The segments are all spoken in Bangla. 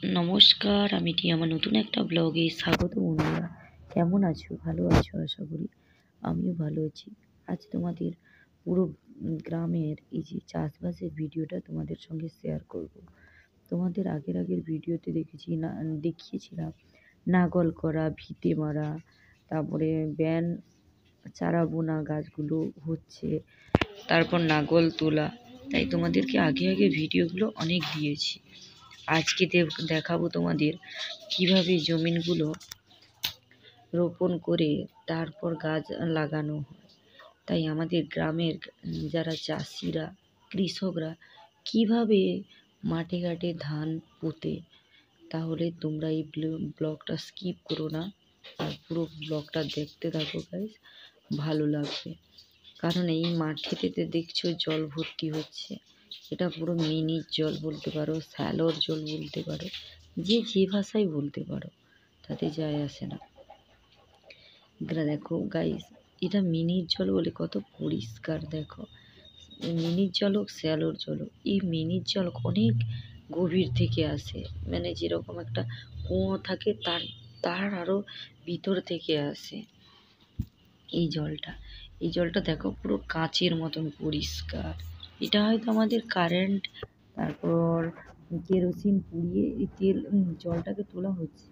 নমস্কার, আমি টি আমার নতুন একটা ব্লগে স্বাগত বন্ধুরা। কেমন আছো? ভালো আছো আশা করি। আমিও ভালো আছি। আজ তোমাদের পুরো গ্রামের এই যে চাষবাসের ভিডিওটা তোমাদের সঙ্গে শেয়ার করব। তোমাদের আগের ভিডিওতে দেখিয়েছিলাম নাগল করা, ভিটে মারা, তারপরে ব্যান চারা বোনা, গাছগুলো হচ্ছে, তারপর নাগল তোলা। তাই তোমাদেরকে আগে ভিডিওগুলো অনেক দিয়েছি। আজকে দেখাবো তোমাদের কিভাবে জমিনগুলো রোপণ করে তারপর গাছ লাগানো হয়। তাই আমাদের গ্রামের যারা চাষিরা, কৃষকরা কিভাবে মাঠে ঘাটে ধান পোঁতে, তাহলে তোমরা এই ব্লগটা স্কিপ করো না আর পুরো ব্লগটা দেখতে থাকো গাইস, ভালো লাগবে। কারণ এই মাঠেতে দেখছো জল ভর্তি হচ্ছে, এটা পুরো মিনির জল বলতে পারো, শ্যালোর জল বলতে পারো, যে ভাষায় বলতে পারো, তাতে যায় আসে না। দেখো গাইস, এটা মিনির জল বলে কত পরিষ্কার। দেখো, মিনির জল হোক শ্যালোর জল হোক, এই মিনির জল অনেক গভীর থেকে আসে, মানে যেরকম একটা কুয়ো থাকে তার আরও ভিতর থেকে আসে এই জলটা দেখো পুরো কাঁচের মতন পরিষ্কার। এটা হয়তো আমাদের কারেন্ট, তারপর কেরোসিন পুড়িয়ে এই জলটাকে তোলা হচ্ছে,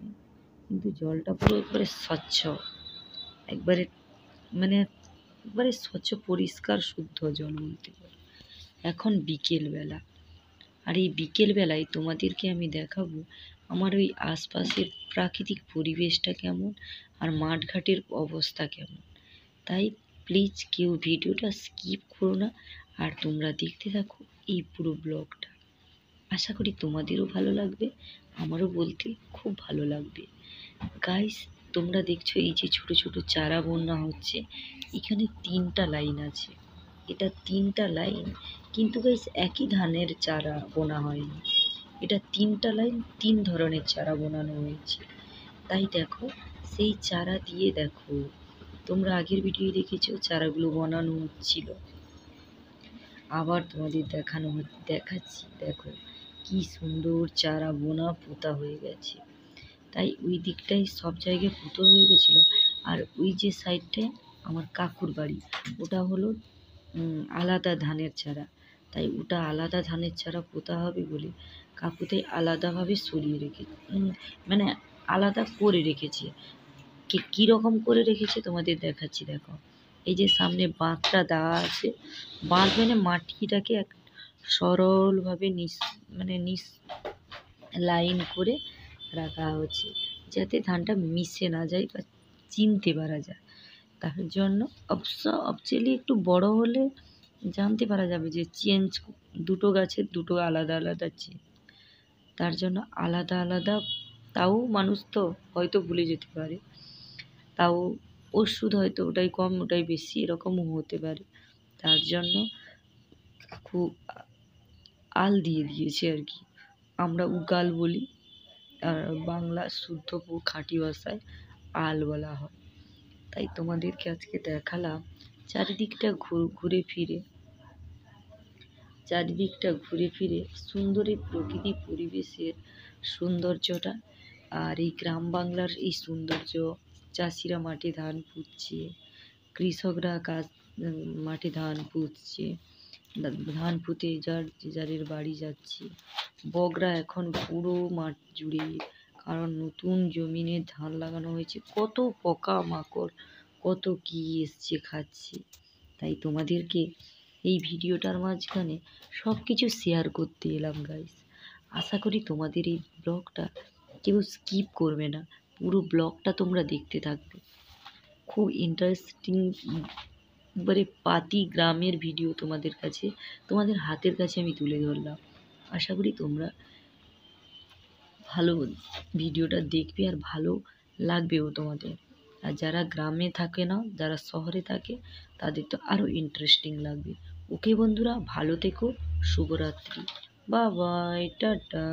কিন্তু জলটা পুরো একবারে স্বচ্ছ, একবারে মানে একবারে স্বচ্ছ পরিষ্কার শুদ্ধ জল বলতে পারো। এখন বিকেলবেলা, আর এই বিকেলবেলায় তোমাদেরকে আমি দেখাবো আমার ওই আশপাশের প্রাকৃতিক পরিবেশটা কেমন আর মাঠঘাটের অবস্থা কেমন। তাই প্লিজ কেউ ভিডিওটা স্কিপ করো না, আর তোমরা দেখতে থাকো এই পুরো ব্লগটা। আশা করি তোমাদেরও ভালো লাগবে, আমারও বলতে খুব ভালো লাগবে। গাইস, তোমরা দেখছো এই যে ছোট ছোট চারা বোনা হচ্ছে, এখানে 3টা লাইন আছে। এটা 3টা লাইন, কিন্তু গাইস একই ধানের চারা বোনা হয়নি। এটা 3টা লাইন, 3 ধরনের চারা বোনানো হয়েছে। তাই দেখো, সেই চারা দিয়ে দেখো, তোমরা আগের ভিডিও দেখেছো চারাগুলো বানানো হচ্ছিল, আবার তোমাদের দেখাচ্ছি। দেখো কি সুন্দর চারা বোনা পোতা হয়ে গেছে। তাই ওই দিকটাই সব জায়গায় পুঁতো হয়ে গেছিলো। আর ওই যে সাইডটায় আমার কাকুর বাড়ি, ওটা হলো আলাদা ধানের চারা। তাই ওটা আলাদা ধানের চারা পোতা হবে বলে কাকুতে আলাদাভাবে সরিয়ে মানে আলাদা করে রেখেছে। কীরকম করে রেখেছে তোমাদের দেখাচ্ছি। দেখো, এই যে সামনে বাঁধটা দেওয়া আছে, বাঁধ মানে মাটিটাকে এক সরলভাবে নিচ লাইন করে রাখা হচ্ছে, যাতে ধানটা মিশে না যায় বা চিনতে পারা যায়। তার জন্য অবশ্যই একটু বড় হলে জানতে পারা যাবে যে দুটো গাছের দুটো আলাদা চেন। তার জন্য আলাদা, তাও মানুষ তো হয়তো ভুলে যেতে পারে, তাও ওষুধ হয়তো ওটাই কম ওটাই বেশি এরকমও হতে পারে। তার জন্য খুব আল দিয়ে দিয়েছে আর কি, আমরা উগাল বলি, আর বাংলা শুদ্ধ খাঁটি ভাষায় আল বলা হয়। তাই তোমাদেরকে আজকে দেখালাম চারিদিকটা ঘুরে ফিরে সুন্দর এই প্রকৃতি পরিবেশের সৌন্দর্যটা, আর এই গ্রাম বাংলার এই সৌন্দর্য। চাষিরা মাঠে ধান পুঁতছে, কৃষকরা মাঠে ধান পুঁতছে, ধান পুঁতে যারের বাড়ি যাচ্ছে। বকরা এখন পুরো মাঠ জুড়ে, কারণ নতুন জমিনে ধান লাগানো হয়েছে, কত পোকা মাকড় কত কি এসছে খাচ্ছে। তাই তোমাদেরকে এই ভিডিওটার মাঝখানে সব কিছু শেয়ার করতে এলাম গাইস। আশা করি তোমাদের এই ব্লগটা কেউ স্কিপ করবে না, পুরো ব্লগটা তোমরা দেখতে থাকবে। খুব ইন্টারেস্টিং, একবারে পাতি গ্রামের ভিডিও তোমাদের হাতের কাছে আমি তুলে ধরলাম। আশা করি তোমরা ভালো ভিডিওটা দেখবে আর ভালো লাগবেও তোমাদের। আর যারা গ্রামে থাকে না, যারা শহরে থাকে, তাদের তো আরও ইন্টারেস্টিং লাগবে। ওকে বন্ধুরা, ভালো থেকো, শুভরাত্রি, বাই বাই, টাটা।